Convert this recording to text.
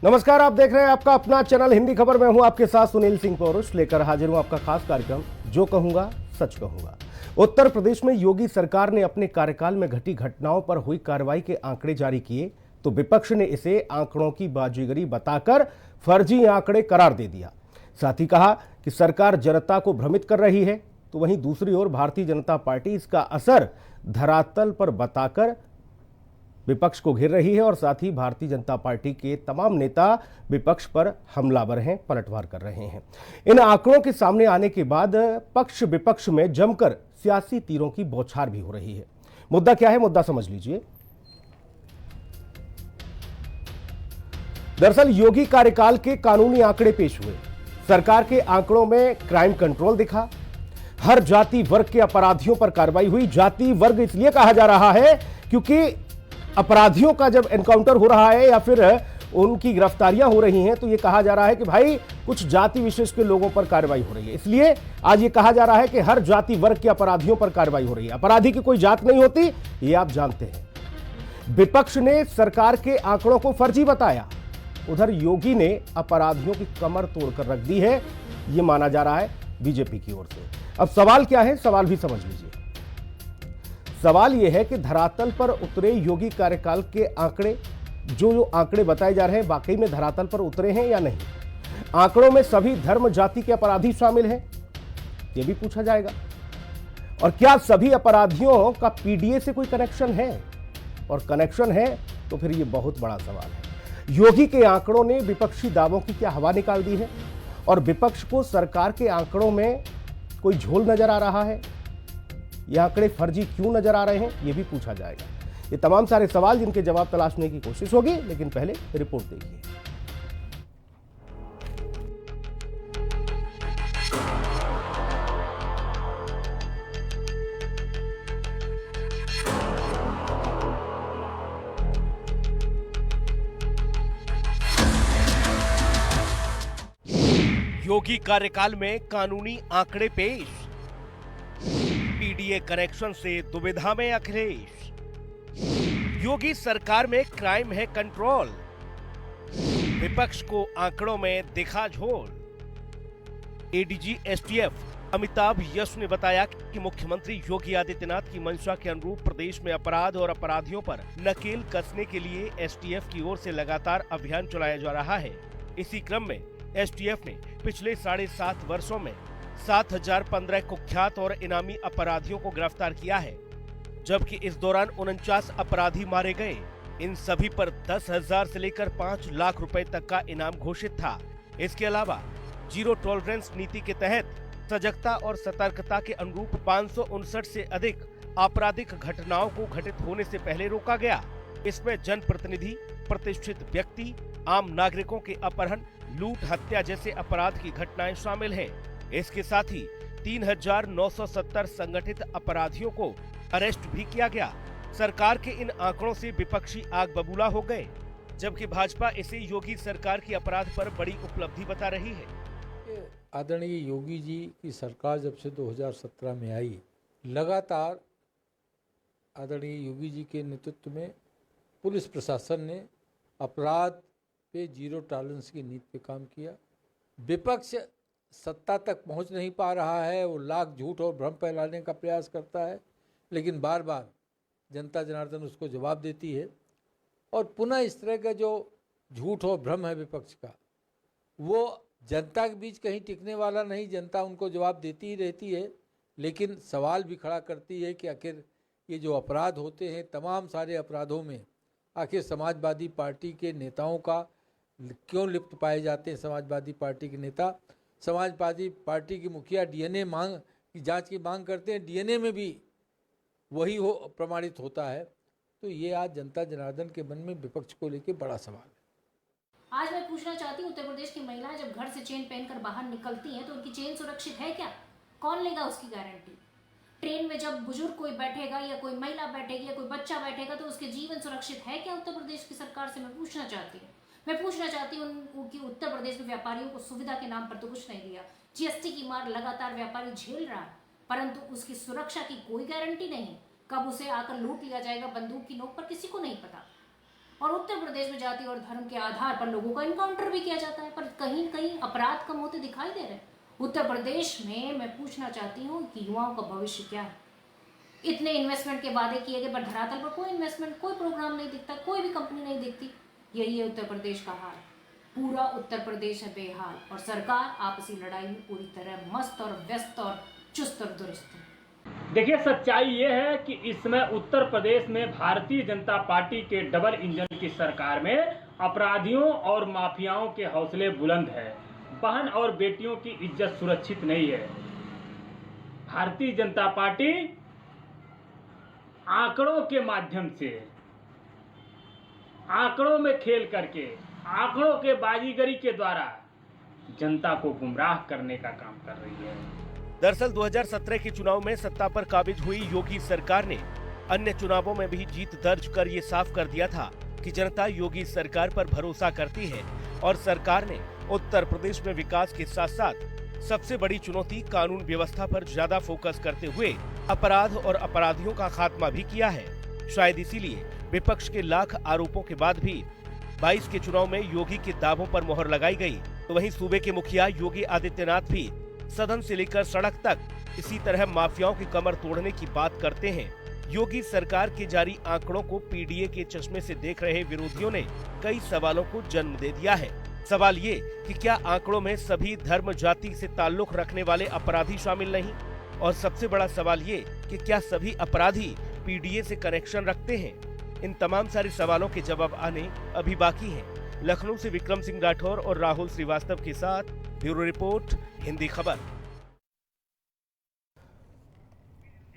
नमस्कार, आप देख रहे हैं आपका अपना चैनल हिंदी खबर। मैं हूं आपके साथ सुनील सिंह पौरुष, लेकर हाजिर हूं आपका खास कार्यक्रम जो कहूंगा सच कहूंगा। उत्तर प्रदेश में योगी सरकार ने अपने कार्यकाल में घटी घटनाओं पर हुई कार्रवाई के आंकड़े जारी किए तो विपक्ष ने इसे आंकड़ों की बाजीगरी बताकर फर्जी आंकड़े करार दे दिया। साथ ही कहा कि सरकार जनता को भ्रमित कर रही है। तो वहीं दूसरी ओर भारतीय जनता पार्टी इसका असर धरातल पर बताकर विपक्ष को घेर रही है और साथ ही भारतीय जनता पार्टी के तमाम नेता विपक्ष पर हमलावर हैं, पलटवार कर रहे हैं। इन आंकड़ों के सामने आने के बाद पक्ष विपक्ष में जमकर सियासी तीरों की बौछार भी हो रही है। मुद्दा क्या है, मुद्दा समझ लीजिए। दरअसल योगी कार्यकाल के कानूनी आंकड़े पेश हुए। सरकार के आंकड़ों में क्राइम कंट्रोल दिखा, हर जाति वर्ग के अपराधियों पर कार्रवाई हुई। जाति वर्ग इसलिए कहा जा रहा है क्योंकि अपराधियों का जब एनकाउंटर हो रहा है या फिर उनकी गिरफ्तारियां हो रही हैं तो यह कहा जा रहा है कि भाई कुछ जाति विशेष के लोगों पर कार्रवाई हो रही है। इसलिए आज यह कहा जा रहा है कि हर जाति वर्ग के अपराधियों पर कार्रवाई हो रही है। अपराधी की कोई जात नहीं होती, ये आप जानते हैं। विपक्ष ने सरकार के आंकड़ों को फर्जी बताया, उधर योगी ने अपराधियों की कमर तोड़कर रख दी है, यह माना जा रहा है बीजेपी की ओर से। अब सवाल क्या है, सवाल भी समझ लीजिए। सवाल यह है कि धरातल पर उतरे योगी कार्यकाल के आंकड़े, जो आंकड़े बताए जा रहे हैं, वाकई में धरातल पर उतरे हैं या नहीं। आंकड़ों में सभी धर्म जाति के अपराधी शामिल हैं, यह भी पूछा जाएगा। और क्या सभी अपराधियों का पीडीए से कोई कनेक्शन है, और कनेक्शन है तो फिर यह बहुत बड़ा सवाल है। योगी के आंकड़ों ने विपक्षी दावों की क्या हवा निकाल दी है, और विपक्ष को सरकार के आंकड़ों में कोई झोल नजर आ रहा है, ये आंकड़े फर्जी क्यों नजर आ रहे हैं, यह भी पूछा जाएगा। ये तमाम सारे सवाल जिनके जवाब तलाशने की कोशिश होगी, लेकिन पहले रिपोर्ट देखिए। योगी कार्यकाल में कानूनी आंकड़े पेश, पीडीए कनेक्शन से दुविधा में अखिलेश। योगी सरकार में क्राइम है कंट्रोल, विपक्ष को आंकड़ों में दिखा झोल। एडीजी एसटीएफ अमिताभ यश ने बताया कि मुख्यमंत्री योगी आदित्यनाथ की मंशा के अनुरूप प्रदेश में अपराध और अपराधियों पर नकेल कसने के लिए एसटीएफ की ओर से लगातार अभियान चलाया जा रहा है। इसी क्रम में एसटीएफ ने पिछले 7.5 वर्षों में 7015 कुख्यात और इनामी अपराधियों को गिरफ्तार किया है, जबकि इस दौरान 49 अपराधी मारे गए। इन सभी पर 10,000 से लेकर 5 लाख रुपए तक का इनाम घोषित था। इसके अलावा जीरो टॉलरेंस नीति के तहत सजगता और सतर्कता के अनुरूप 559 से अधिक आपराधिक घटनाओं को घटित होने से पहले रोका गया। इसमें जनप्रतिनिधि, प्रतिष्ठित व्यक्ति, आम नागरिकों के अपहरण, लूट, हत्या जैसे अपराध की घटनाएं शामिल हैं। इसके साथ ही 3,970 संगठित अपराधियों को अरेस्ट भी किया गया। सरकार के इन आंकड़ों से विपक्षी आग बबूला हो गए, जबकि भाजपा इसे योगी सरकार की अपराध पर बड़ी उपलब्धि बता रही है। आदरणीय योगी जी की सरकार जब से 2017 में आई, लगातार आदरणीय योगी जी के नेतृत्व में पुलिस प्रशासन ने अपराध पे जीरो टॉलरेंस की नीति पे काम किया। विपक्ष सत्ता तक पहुंच नहीं पा रहा है, वो लाख झूठ और भ्रम फैलाने का प्रयास करता है, लेकिन बार बार जनता जनार्दन उसको जवाब देती है। और पुनः इस तरह का जो झूठ और भ्रम है विपक्ष का, वो जनता के बीच कहीं टिकने वाला नहीं। जनता उनको जवाब देती ही रहती है, लेकिन सवाल भी खड़ा करती है कि आखिर ये जो अपराध होते हैं, तमाम सारे अपराधों में आखिर समाजवादी पार्टी के नेताओं का क्यों लिप्त पाए जाते हैं। समाजवादी पार्टी के नेता, समाजवादी पार्टी की मुखिया डीएनए मांग की जांच की मांग करते हैं, डीएनए में भी वही हो प्रमाणित होता है। तो ये आज जनता जनार्दन के मन में विपक्ष को लेकर बड़ा सवाल है। आज मैं पूछना चाहती हूँ, उत्तर प्रदेश की महिलाएं जब घर से चेन पहनकर बाहर निकलती हैं तो उनकी चेन सुरक्षित है क्या? कौन लेगा उसकी गारंटी? ट्रेन में जब बुजुर्ग कोई बैठेगा या कोई महिला बैठेगी या कोई बच्चा बैठेगा तो उसके जीवन सुरक्षित है क्या? उत्तर प्रदेश की सरकार से मैं पूछना चाहती हूँ कि उत्तर प्रदेश में व्यापारियों को सुविधा के नाम पर तो कुछ नहीं दिया। जीएसटी की मार लगातार व्यापारी झेल रहा है, परंतु उसकी सुरक्षा की कोई गारंटी नहीं। कब उसे आकर लूट लिया जाएगा बंदूक की नोक पर, किसी को नहीं पता। और उत्तर प्रदेश में जाति और धर्म के आधार पर लोगों का इनकाउंटर भी किया जाता है, पर कहीं न कहीं अपराध कम होते दिखाई दे रहे हैं। उत्तर प्रदेश में मैं पूछना चाहती हूँ कि युवाओं का भविष्य क्या है? इतने इन्वेस्टमेंट के वादे किए गए, पर धरातल पर कोई इन्वेस्टमेंट, कोई प्रोग्राम नहीं दिखता, कोई भी कंपनी नहीं दिखती। यही है उत्तर प्रदेश का हाल। पूरा उत्तर प्रदेश है बेहाल और सरकार आपसी लड़ाई में पूरी तरह मस्त और व्यस्त और चुस्त और दुरुस्त है। देखिए, सच्चाई ये है कि इस समय उत्तर प्रदेश में भारतीय जनता पार्टी के डबल इंजन की सरकार में अपराधियों और माफियाओं के हौसले बुलंद है। बहन और बेटियों की इज्जत सुरक्षित नहीं है। भारतीय जनता पार्टी आंकड़ों के माध्यम से, आंकड़ों में खेल करके, आंकड़ों के बाजीगरी के द्वारा जनता को गुमराह करने का काम कर रही है। दरअसल 2017 के चुनाव में सत्ता पर काबिज हुई योगी सरकार ने अन्य चुनावों में भी जीत दर्ज कर ये साफ कर दिया था कि जनता योगी सरकार पर भरोसा करती है और सरकार ने उत्तर प्रदेश में विकास के साथ साथ सबसे बड़ी चुनौती कानून व्यवस्था पर ज्यादा फोकस करते हुए अपराध और अपराधियों का खात्मा भी किया है। शायद इसीलिए विपक्ष के लाख आरोपों के बाद भी 22 के चुनाव में योगी के दावों पर मोहर लगाई गई, तो वहीं सूबे के मुखिया योगी आदित्यनाथ भी सदन से लेकर सड़क तक इसी तरह माफियाओं की कमर तोड़ने की बात करते हैं। योगी सरकार के जारी आंकड़ों को पीडीए के चश्मे से देख रहे विरोधियों ने कई सवालों को जन्म दे दिया है। सवाल ये कि क्या आंकड़ों में सभी धर्म जाति से ताल्लुक रखने वाले अपराधी शामिल नहीं, और सबसे बड़ा सवाल ये कि क्या सभी अपराधी पीडीए से कनेक्शन रखते हैं? इन तमाम सारे सवालों के जवाब आने अभी बाकी हैं। लखनऊ से विक्रम सिंह राठौर और राहुल श्रीवास्तव के साथ ब्यूरो रिपोर्ट, हिंदी खबर।